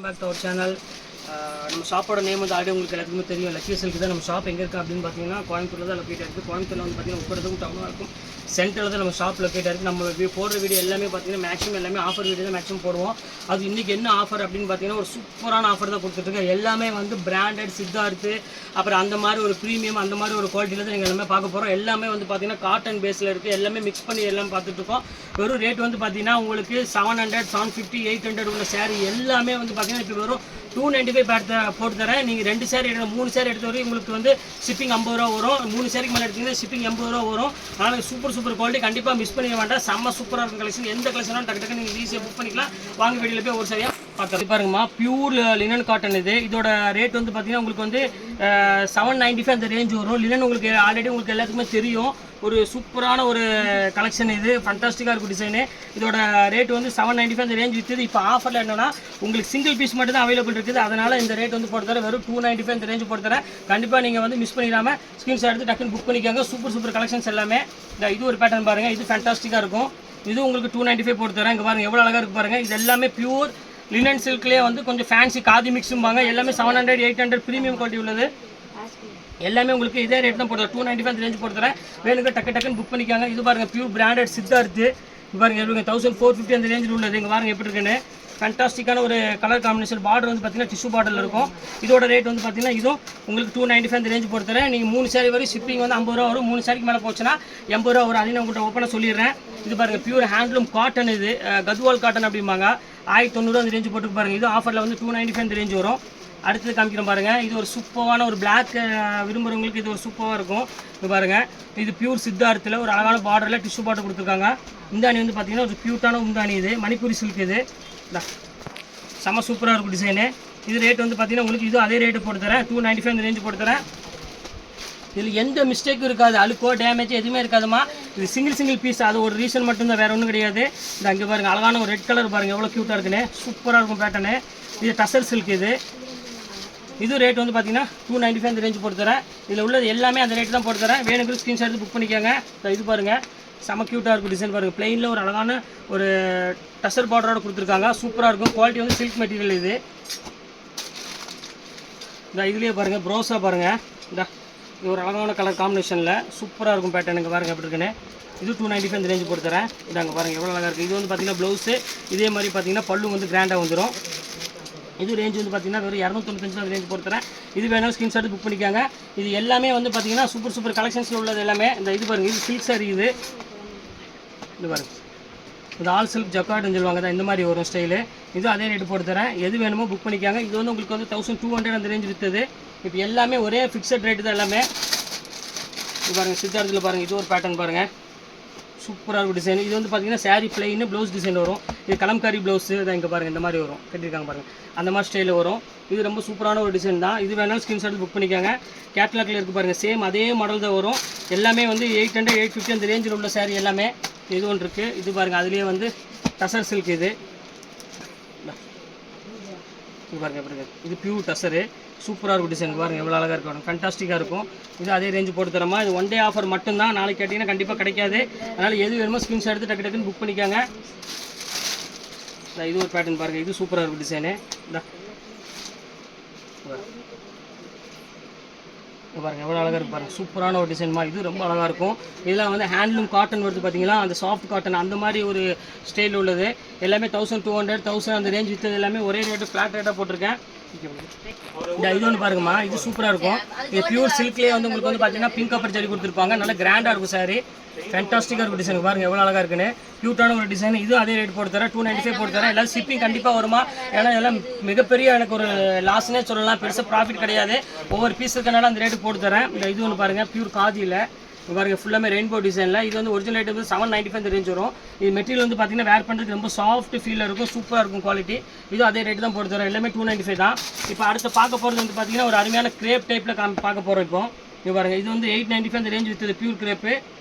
Back to our channel. நம்ம ஷாப்போட name வந்து ஆல்ரெடி உங்களுக்கு எல்லாத்துக்குமே தெரியும். லக்கி சில்க் தான். நம்ம ஷாப் எங்கே இருக்குது அப்படின்னு பார்த்தீங்கன்னா கோயம்புத்தூரில் தான் லொக்கேட் இருக்குது. கோயம்புத்தூரில் வந்து பார்த்தீங்கன்னா உட்கடத்துக்கும் டவுனாக இருக்கும். சென்டரில் தான் நம்ம ஷாப் லொக்கேட் இருக்குது. நம்ம போடுற வீடியோ எல்லாமே பார்த்தீங்கன்னா மேக்ஸிமம் எல்லாமே ஆஃபர் வீடியோ தான் மேக்ஸிமம் போடுவோம். அது இன்றைக்கி என்ன ஆஃபர் அப்படின்னு பார்த்தீங்கன்னா ஒரு சூப்பரான ஆஃபர் தான் கொடுத்துட்ருக்கோம். எல்லாமே வந்து பிராண்டட் சித்தார்த்து, அப்புறம் அந்த மாதிரி ஒரு ப்ரீமியம் அந்த மாதிரி ஒரு குவாலிட்டியில் தான் நீங்கள் எல்லாமே பார்க்க போகிறோம். எல்லாமே வந்து பார்த்தீங்கன்னா காட்டன் பேஸில் இருக்குது. எல்லாமே மிக்ஸ் பண்ணி எல்லாம் பார்த்துட்ருக்கோம். வெறும் ரேட் வந்து பார்த்தீங்கன்னா உங்களுக்கு 700, 750, 800 உள்ள சேரீ எல்லாமே வந்து பார்த்தீங்கன்னா இப்போ வெறும் 295 போட்டு தரேன். நீங்கள் 2 சேரீ எடுத்து 3 சேரீ எடுத்த வரைக்கும் உங்களுக்கு வந்து ஷிப்பிங் 50 ரூபா வரும். 3 சேரீக்கு மேலே எடுத்தீங்கன்னா ஷிப்பிங் 80 ரூபா வரும். அதனால் சூப்பர் குவாலிட்டி கண்டிப்பாக மிஸ் பண்ணிக்க வேண்டாம். செம்ம சூப்பராக இருக்கும் கலெக்ஷன். எந்த கலெக்ஷனும் டக்கு நீங்கள் ஈஸியாக புக் பண்ணிக்கலாம். வாங்க வீடியோவில் போய் ஒரு சரியாக பார்த்து பாருங்கம்மா. பியூர் லினன் காட்டன் இது. இதோட ரேட் வந்து பார்த்தீங்கன்னா உங்களுக்கு வந்து 795 அந்த ரேஞ்ச் வரும். லினன் உங்களுக்கு ஆல்ரெடி உங்களுக்கு எல்லாத்துக்குமே தெரியும். ஒரு சூப்பரான ஒரு கலெக்ஷன் இது. ஃபண்டாஸ்டிக்காக இருக்கும் டிசைனு. இதோட ரேட் வந்து 795 அந்த ரேஞ்ச் விற்று. இப்போ ஆஃபரில் என்னன்னா உங்களுக்கு சிங்கிள் பீஸ் மட்டும் தான் அவைலபிள் இருக்குது. அதனால் இந்த ரேட் வந்து போட்டு தரேன். வெறும் 295 இந்த ரேஞ்ச் போட்டு தரேன். கண்டிப்பாக நீங்கள் வந்து மிஸ் பண்ணிடாமல் ஸ்க்ரீன்ஷாட் எடுத்து டக்குன்னு புக் பண்ணிக்காங்க. சூப்பர் கலெக்ஷன்ஸ் எல்லாமே. இது ஒரு பேட்டர்ன் பாருங்கள். இது ஃபண்டாஸ்டிக்காக இருக்கும். இது உங்களுக்கு 295 போட்டு தரேன். இங்கே பாருங்கள் எவ்வளோ அழகாக இருக்குது பாருங்கள். இது எல்லாமே பியூர் லினன் சில்க்லேயே வந்து கொஞ்சம் ஃபேன்சி காதி மிக்ஸும்பாங்க. எல்லாமே 700, 800 ப்ரீமியம் குவாலிட்டி உள்ளது. எல்லாமே உங்களுக்கு இதே ரேட் தான் போட்டு 295 ரேஞ்ச் போட்டு தரேன். வேணுங்க டக்குன்னு புக் பண்ணிக்காங்க. இது பாருங்கள் பியூர் பிராண்டட் சித்தார்த்து. இது பாருங்கள் எப்படி 1450 அந்த ரேஞ்சில் உள்ளது. இங்கே பாருங்கள் எப்படி இருக்குன்னு. ஃபண்டாஸ்டிக்கான ஒரு கலர் காம்பினேஷன். பார்டர் வந்து பார்த்தீங்கன்னா டிஷ்யூ பார்டரில் இருக்கும். இதோட ரேட் வந்து பார்த்தீங்கன்னா இதுவும் உங்களுக்கு 295 அந்த ரேஞ்ச் போட்டு தரேன். நீங்கள் 3 சேரீ வரை ஷிப்பிங் வந்து 50 ரூபா வரும். 3 சேரீக்கு மேலே போச்சுன்னா 80 ரூபா வரும். அதையும் உங்கள்கிட்ட ஓப்பனாக சொல்லிடுறேன். இது பாருங்கள் பியூர் ஹேண்ட்லூம் காட்டன். இது கத்வால் காட்டன் அப்படிம்பாங்க. 1090 அந்த ரேஞ்ச் போட்டு பாருங்கள். இது ஆஃபரில் வந்து 295 அந்த ரேஞ்ச் வரும். அடுத்தது காமிக்கிறோம் பாருங்கள். இது ஒரு சூப்பரான ஒரு பிளாக் விரும்புகிறவங்களுக்கு இது ஒரு சூப்பராக இருக்கும். இது பாருங்கள். இது பியூர் சித்தார்த்தில் ஒரு அழகான பார்டரில் டிஷ்யூ பார்டர் கொடுத்துருக்காங்க. இந்தாணி வந்து பார்த்தீங்கன்னா ஒரு க்யூட்டான உந்தாணி. இது மணிப்பூரி சில்க். இது செம்ம சூப்பராக இருக்கும் டிசைனு. இது ரேட் வந்து பார்த்தீங்கன்னா உங்களுக்கு இது அதே ரேட்டு போட்டு தரேன். 295 இந்த ரேஞ்சு போட்டு தரேன். இதில் எந்த மிஸ்டேக்கும் இருக்காது. அழுக்கோ டேமேஜ் எதுவுமே இருக்காதுமா. இது சிங்கிள் பீஸ். அது ஒரு ரீசன் மட்டும்தான், வேறு ஒன்றும் கிடையாது. இது அங்கே பாருங்கள் அழகான ஒரு ரெட் கலர் பாருங்கள் எவ்வளோ க்யூட்டாக இருக்குன்னு. சூப்பராக இருக்கும் பேட்டர்னு. இது டசர் சில்க். இது ரேட் வந்து பார்த்தீங்கன்னா 295 இந்த ரேஞ்சு போட்டு தரேன். இதில் உள்ளது எல்லாமே அந்த ரேட்டு தான் போட்டு தரேன். வேணுங்கிற ஸ்க்ரீன்ஷாட் எடுத்து புக் பண்ணிக்கோங்க. இது பாருங்கள் செம க்யூட்டாக இருக்கும் டிசைன் பாருங்கள். பிளெயினில் ஒரு அழகான ஒரு டசர் பார்டரோட கொடுத்துருக்காங்க. சூப்பராக இருக்கும். குவாலிட்டி வந்து சில்க் மெட்டீரியல். இது இதுலேயே பாருங்கள் ப்ரோஸாக பாருங்கள். இது ஒரு அழகான கலர் காம்பினேஷனில் சூப்பராக இருக்கும் பேட்டர்னுங்க. பாருங்கள் எப்படி இருக்குன்னு. இது 295 இந்த ரேஞ்சு போட்டு தரேன். இதாங்க பாருங்கள் எவ்வளோ அழகாக இருக்குது. இது வந்து பார்த்தீங்கன்னா ப்ளவுஸு இதே மாதிரி பார்த்தீங்கன்னா பல்லு வந்து கிராண்டாக வந்துடும். இது ரேஞ்ச் வந்து பார்த்தீங்கன்னா வெறும் 295 அந்த ரேஞ்ச் போட்டு தரேன். இது வேணாலும் ஸ்க்ரீன்ஷாட் புக் பண்ணிக்காங்க. இது எல்லாமே வந்து பார்த்தீங்கன்னா சூப்பர் கலெக்ஷன்ஸில் உள்ளது எல்லாமே. இது பாருங்கள் இது சில்க் சாரி. இது பாருங்கள் இது ஆல் சில்க் ஜக்கார்டுன்னு சொல்லுவாங்க தான். இந்த மாதிரி வரும் ஸ்டைலு. இது அதே ரேட்டு போட்டு தரேன். எது வேணுமோ புக் பண்ணிக்காங்க. இது வந்து உங்களுக்கு வந்து 1200 அந்த ரேஞ்ச் விற்றுது. இப்போ எல்லாமே ஒரே ஃபிக்ஸட் ரேட்டு தான் எல்லாமே. இது பாருங்கள் சித்தார்த்தில் பாருங்கள். இது ஒரு பேட்டர்ன் பாருங்கள். சூப்பராக இருக்கும் டிசைன். இது வந்து பார்த்தீங்கன்னா சாரீ பிளெயின் ப்ளவுஸ் டிசைன் வரும். இது கலம்காரி ப்ளவுஸு தான். இங்கே பாருங்கள் இந்த மாதிரி வரும். கட்டியிருக்காங்க பாருங்கள். அந்த மாதிரி ஸ்டைலில் வரும். இது ரொம்ப சூப்பரான ஒரு டிசைன் தான். இது வேணாலும் ஸ்க்ரீன்ஷாட் புக் பண்ணிக்காங்க. கேட்லாகில் இருக்குது பாருங்கள். சேம் அதே மாடல் தான் வரும். எல்லாமே வந்து 800, 850 அந்த ரேஞ்சில் உள்ள சாரீ எல்லாமே. இது ஒன்று இருக்குது. இது பாருங்கள் அதுலேயே வந்து டசர் சில்க். இது பாருங்கள் எப்படி இருக்குது. இது பியூர் டசரு. சூப்பராக இருக்கும் டிசைன். பாருங்கள் எவ்வளோ அழகாக இருக்கும். ஃபண்டாஸ்டிக்காக இருக்கும். இது அதே ரேஞ்சு போட்டு தரமா. இது ஒன் டே ஆஃபர் மட்டும்தான். நாளைக்கு கேட்டிங்கன்னா கண்டிப்பாக கிடைக்காது. அதனால் எது வேணுமோ ஸ்க்ரீன்ஷாட் எடுத்து டக்குன்னு புக் பண்ணிக்காங்க. இது ஒரு பேட்டர்ன் பாருங்கள். இது சூப்பராக இருக்கும் டிசைனு. பாருங்கள் எவ்வளோ அழகாக இருக்குது பாருங்கள். சூப்பரான ஒரு டிசைன்மா. இது ரொம்ப அழகாக இருக்கும். இதெல்லாம் வந்து ஹேண்ட்லூம் காட்டன் வருது பார்த்தீங்களா. அந்த சாஃப்ட் காட்டன் அந்த மாதிரி ஒரு ஸ்டைல் உள்ளது. எல்லாமே 1200, 1000 அந்த ரேஞ்ச் விற்றது எல்லாமே ஒரே ரேட்டு ஃப்ளாட் ரேட்டாக போட்டிருக்கேன். இது ஒன்று பாருங்கம்மா. இது சூப்பராக இருக்கும். இது பியூர் சில்க்லேயே வந்து உங்களுக்கு வந்து பார்த்தீங்கன்னா பிங்க் கப்பர் ஜரி கொடுத்துருப்பாங்க. நல்லா கிராண்டாக இருக்கும் சாரி. ஃபேண்டாஸ்டிக்காக இருக்கும் டிசைன். பாருங்கள் எவ்வளோ அழகாக இருக்குன்னு. க்யூட்டான ஒரு டிசைன். இது அதே ரேட் போட்டு தரேன். 295 போட்டு தரேன். எல்லாம் ஷிப்பிங் கண்டிப்பாக வருமா. ஏன்னா இதெல்லாம் மிகப்பெரிய எனக்கு ஒரு லாஸ்னே சொல்லலாம். பெருசாக ப்ராஃபிட் கிடையாது. ஒவ்வொரு பீஸ் இருக்கனால அந்த ரேட்டு போட்டு தரேன். இது ஒன்று பாருங்கள் பியூர் காதியில். பாருங்கள் ஃபுல்லாமே ரெயின்போ டிசைனில். இது வந்து ஒரிஜினல் ரேட் வந்து 795 இந்த ரேஞ்ச் வரும். இது மெட்டீரியல் வந்து பார்த்தீங்கன்னா வேர் பண்ணுறதுக்கு ரொம்ப சாஃப்ட் ஃபீலில் இருக்கும். சூப்பராக இருக்கும் குவாலிட்டி. இது அதே ரேட்டு தான் போட்டு தரேன். எல்லாமே 295 தான். இப்போ அடுத்து பார்க்க போகிறது வந்து பார்த்தீங்கன்னா ஒரு அருமையான கிரேப் டைப்பில் பார்க்க போகிறோம். இப்போ இது பாருங்கள். இது வந்து 895 இந்த ரேஞ்ச் விற்றது பியூர் கிரேப்பு.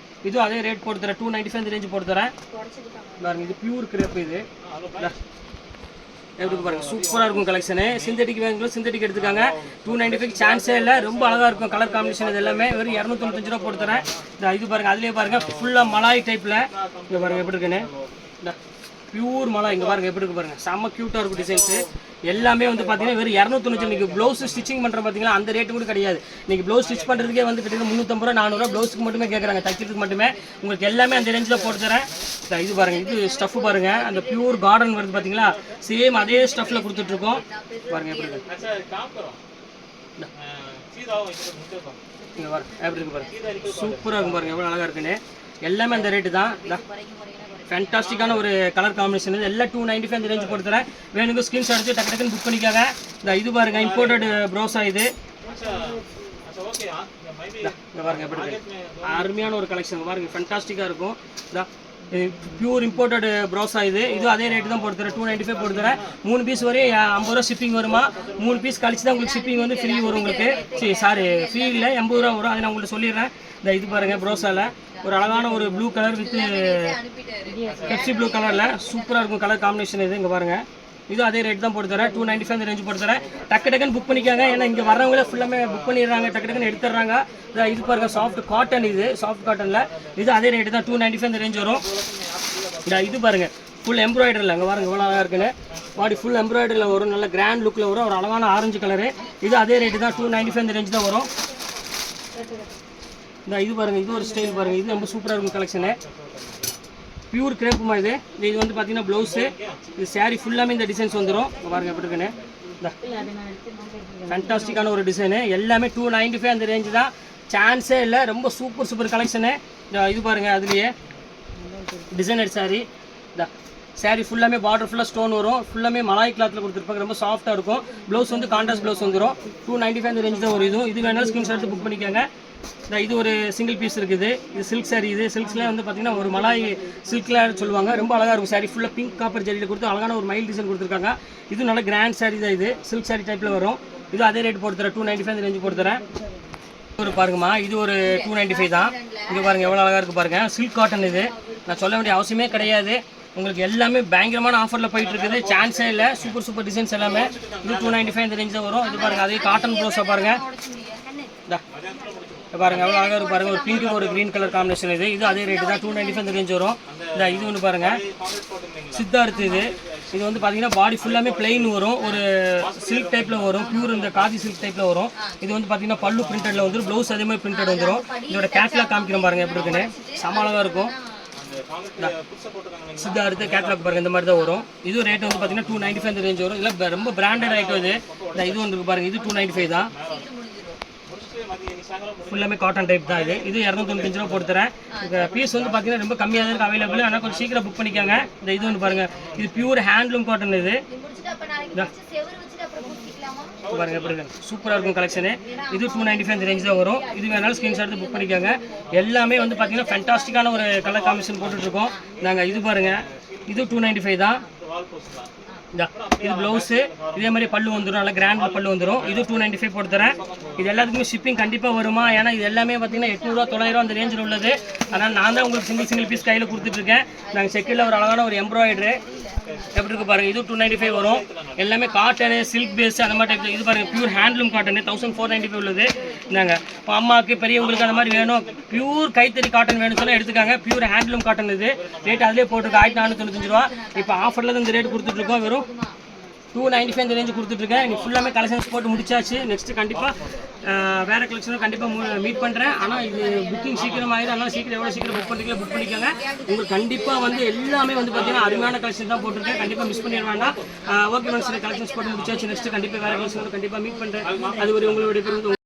இது அதே ரேட் போட்டு தரேன். 295 இந்த ரேஞ்ச் போட்டு தரேன். பாருங்கள் இது பியூர் கிரேப். இது எப்படி பாருங்கள் சூப்பராக இருக்கும் கலெக்ஷனு. சிந்தட்டிக் வேணுங்களும் சிந்தட்டிக் எடுத்துக்காங்க. 295 சான்ஸே இல்லை. ரொம்ப அழகாக இருக்கும் கலர் காம்பினேஷன். இது எல்லாமே வெறும் 295 ரூபா போட்டு தரேன். இது பாருங்கள் அதுலேயே பாருங்கள் ஃபுல்லாக மலாய் டைப்பில். இங்கே பாருங்கள் எப்படி இருக்குன்னு. பியூர் மலை இங்கே பாருங்கள் எப்படி இருக்கு பாருங்கள், செம்ம க்யூட்டாக இருக்கும் டிசைன்ஸு. எல்லாமே வந்து பார்த்தீங்கன்னா வெறும் 290. நீங்கள் ப்ளவுஸ் ஸ்டிச்சிங் பண்ணுற பார்த்தீங்கன்னா அந்த ரேட்டு கூட கிடையாது. நீங்கள் ப்ளவுஸ் ஸ்டிச் பண்ணுறதுக்கே வந்து கிட்டத்தட்ட 350 ரூபா 400 ப்ளவுஸுக்கு மட்டுமே கேட்குறாங்க, தைக்கிறதுக்கு மட்டுமே. உங்களுக்கு எல்லாமே அந்த ரேஞ்சில் போட்டு தரேன். இது பாருங்கள், இது ஸ்டஃப் பாருங்கள், அந்த பியூர் கார்டன் வருது பார்த்தீங்களா, சேம் அதே ஸ்டஃப்பில் கொடுத்துட்ருக்கோம். பாருங்கள் எப்படி இருக்கு இங்கே பாருங்க, எப்படி இருக்கு பாருங்க, சூப்பராக இருக்கும் பாருங்கள், எவ்வளோ அழகாக இருக்குன்னு. எல்லாமே அந்த ரேட்டு தான். ஃபேண்டாஸ்டிக்கான ஒரு கலர் காம்பினேஷன். இது எல்லாம் 295 அந்த ரேஞ்சு போட்டு தரேன். வேணுங்க ஸ்க்ரீன்ஷாட் எடுத்து டக்கு டக்குன்னு புக் பண்ணிக்காங்க. இது பாருங்க, இம்போர்ட்டட் ப்ரோஸா இது. இங்கே பாருங்க எப்படி இருக்கு, அருமையான ஒரு கலெக்ஷன் பாருங்க, ஃபேண்டாஸ்டிக்காக இருக்கும். பியூர் இம்போர்ட்டட் ப்ரோஸா இது. இது அதே ரேட்டு தான் போட்டு தரேன், 295 போட்டு தரேன். 3 பீஸ் வரையும் 50 ரூபா ஷிப்பிங் வருமா. 3 பீஸ் கழிச்சு தான் உங்களுக்கு ஷிப்பிங் வந்து ஃப்ரீ வரும் உங்களுக்கு. சாரி, ஃப்ரீ இல்லை, 80 ரூபா வரும். அதை நான் உங்களுக்கு சொல்லிடுறேன். இது பாருங்க, ப்ரோஸால ஒரு அழகான ஒரு blue colour with Pepsi blue கலரில் சூப்பராக இருக்கும் கலர் காம்பினேஷன் இது. இங்கே பாருங்கள், இது அதே ரேட் தான் போட்டு தரேன், 295 அந்த ரேஞ்சு போட்டு தரேன். டக்கு டக்குன்னு புக் பண்ணிக்காங்க, ஏன்னா இங்கே வரவங்களே ஃபுல்லாமே புக் பண்ணிடுறாங்க, டக்கு டக்குன்னு எடுத்துடுறாங்க. இது பாருங்கள், சாஃப்ட் காட்டன், இது சாஃப்ட் காட்டனில். இது அதே ரேட்டு தான், 295 அந்த ரேஞ்ச் வரும். இது பாருங்கள், ஃபுல் எம்ப்ராய்டரியில். அங்கே பாருங்கள் எவ்வளோ அழகாக இருக்குன்னு. பாடி ஃபுல் எம்ப்ராய்டரியில் வரும், நல்ல கிராண்ட் லுக்கில் வரும், ஒரு அழகான ஆரஞ்சு கலரு. இது அதே ரேட்டு தான், 295 அந்த ரேஞ்ச் தான் வரும். இது பாருங்கள், இது ஒரு ஸ்டைல் பாருங்கள், இது ரொம்ப சூப்பராக இருக்கும் கலெக்ஷனு. பியூர் கிரேப்புமா இது. இது வந்து பார்த்தீங்கன்னா ப்ளவுஸு, இது சாரீ ஃபுல்லாமே இந்த டிசைன்ஸ் வந்துடும். பாருங்கள் எப்படி இருக்குன்னு. ஃபேண்டாஸ்டிக்கான ஒரு டிசைனு. எல்லாமே 295 அந்த ரேஞ்சு தான், சான்ஸே இல்லை. ரொம்ப சூப்பர் கலெக்ஷனு. இது பாருங்கள், அதுலேயே டிசைனர் சாரீ. சாரீ ஃபுல்லாமே பார்டர் ஃபுல்லாக ஸ்டோன் வரும், ஃபுல்லாமே மலாய் கிளாத்தில் கொடுத்துருப்பாங்க, ரொம்ப சாஃப்ட்டாக இருக்கும். ப்ளவுஸ் வந்து கான்ட்ராஸ்ட் ப்ளவுஸ் வந்துடும். 295 அந்த ரேஞ்சு தான் ஒரு இது வேணாலும் ஸ்க்ரீன்ஷாட் எடுத்து புக் பண்ணிக்கோங்க. இது ஒரு சிங்கிள் பீஸ் இருக்குது. இது சில்க் சாரீ. இது சில்க்ஸ்லேயே வந்து பார்த்தீங்கன்னா ஒரு மலாய் சில்க்லாம் சொல்லுவாங்க, ரொம்ப அழகாக இருக்கும் சாரீ. ஃபுல்லாக பிங்க் காப்பர் ஜெல்லியில் கொடுத்து அழகான ஒரு மைல் டிசைன் கொடுத்துருக்காங்க. இது நல்ல கிராண்ட் சாரீ தான், இது சில்க் சாரீ டைப்பில் வரும். இது அதே ரேட் போட்டு தரேன், 295 அந்த ரேஞ்சு போட்டு தரேன். ஒரு பாருங்கம்மா, இது ஒரு 295 தான். இங்கே பாருங்கள் எவ்வளோ அழகாக இருக்குது பாருங்கள், சில்க் காட்டன். இது நான் சொல்ல வேண்டிய அவசியமே கிடையாது, உங்களுக்கு எல்லாமே பயங்கரமான ஆஃபரில் போயிட்டு இருக்குது, சான்ஸே இல்லை. சூப்பர் டிசைன்ஸ் எல்லாமே. இது 295 இந்த ரேஞ்ச் தான் வரும். இது பாருங்கள், அதே காட்டன் ப்ளவுஸாக பாருங்கள். பாருங்க எவ்வளோ அழகாக இருக்கு பாருங்க, ஒரு பிங்க் ஒரு கிரீன் கலர் காம்பினேஷன். இது அதே ரேட்டு தான், 295 இந்த ரேஞ்ச் வரும். இது ஒன்று பாருங்க, சித்தார்த். இது வந்து பார்த்தீங்கன்னா பாடி ஃபுல்லாமே பிளெயின் வரும், ஒரு சில்க் டைப்பில் வரும், பியூர் இந்த காதி சில்க் டைப்பில் வரும். இது வந்து பார்த்தீங்கன்னா பல்லு பிரிண்டடில் வந்துடும், ப்ளவுஸ் அதே மாதிரி பிரிண்டட் வந்துடும். இதோட கேட்லாக் காமிக்கிறோம் பாருங்க எப்படி இருக்குன்னு, செம அழகாக இருக்கும். சித்தார்த்து கேட்லாக் பாருங்க, இந்த மாதிரி தான் வரும். இது ரேட் வந்து பார்த்தீங்கன்னா 295 இந்த ரேஞ்ச் வரும். இல்லை ரொம்ப பிராண்டட் ஐட்டம் இது. இது ஒன்று இருக்கு பாருங்க, இது 295 தான். ஃபுல்லாமே காட்டன் டைப் தான். இது 295 ரூபா போட்டு தரேன். பீஸ் வந்து பார்த்தீங்கன்னா ரொம்ப கம்மியாக தான் இருக்குது அவைலபிள், ஆனால் கொஞ்சம் சீக்கிரம் புக் பண்ணிக்காங்க. இது ஒன்று பாருங்கள், இது பியூர் ஹேண்ட்லூம் காட்டன். இது பாருங்க எப்படி இருக்கு, சூப்பராக இருக்கும் கலெக்ஷனு. இது 295 இந்த ரேஞ்ச் தான் வரும். இது வேணாலும் ஸ்க்ரீன்ஷாட் எடுத்து புக் பண்ணிக்காங்க. எல்லாமே வந்து பார்த்தீங்கன்னா ஃபேண்டாஸ்டிக்கான ஒரு கலர் காம்பினேஷன் போட்டுட்ருக்கோம் நாங்கள். இது பாருங்கள், இது 295 தான். இது ப்ளவுஸு, இதே மாதிரி பல்லு வந்துடும், நல்லா கிராண்டில் பல்லு வந்துடும். இது 295 போட்டு தரேன். இது எல்லாத்துக்குமே ஷிப்பிங் கண்டிப்பாக வருமா, ஏன்னா இது எல்லாமே பார்த்தீங்கன்னா 800 900 அந்த ரேஞ்சில் உள்ளது. அதனால் நான் தான் உங்களுக்கு சிங்கிள் பீஸ் கையில் கொடுத்துட்ருக்கேன். நாங்கள் செக்கில் ஒரு அழகான ஒரு எம்ப்ராய்டரு எப்படி இருக்கு பாருங்கள். இது 295 வரும். எல்லாமே காட்டனு, சில்க் பேஸ் அந்த மாதிரி டைப். இது பாருங்கள், பியூர் ஹேண்ட்லூம் காட்டனு 1495 உள்ளது. நாங்கள் இப்போ அம்மாவுக்கு பெரியவங்களுக்கு அந்த மாதிரி வேணும், பியூர் கைத்தறி காட்டன் வேணும்னு சொன்னால் எடுத்துக்காங்க. Pure handloom cotton. இது ரேட் அதிலே போட்டுருக்கு, 1495 ரூபா. இப்போ ஆஃபரில் தான் இந்த ரேட் கொடுத்துட்ருக்கோம், வெறும் 295 இந்த ரேஞ்சு கொடுத்துட்ருக்கேன். இன்னைக்கு ஃபுல்லாமே கலெக்ஷன்ஸ் போட்டு முடிச்சாச்சு. நெக்ஸ்ட்டு கண்டிப்பாக வேறு கலெக்ஷனும் கண்டிப்பாக மீட் பண்ணுறேன். ஆனால் இது புக்கிங் சீக்கிரம் ஆகிடும், அதனால் சீக்கிரம் எவ்வளோ சீக்கிரம் புக் பண்ணிக்கலாம் புக் பண்ணிக்கோங்க. உங்களுக்கு கண்டிப்பாக வந்து எல்லாமே வந்து பார்த்தீங்கன்னா அருமையான கலெக்ஷன் தான் போட்டிருக்கேன், கண்டிப்பாக மிஸ் பண்ணிட வேண்டாம். ஓகே ஃப்ரெண்ட்ஸ், கலெக்ஷன்ஸ் போட்டு முடிச்சாச்சு. நெக்ஸ்ட்டு கண்டிப்பாக வேறு கலெக்ஷன் கண்டிப்பாக மீட் பண்ணுறேன். அது ஒரு உங்களுடைய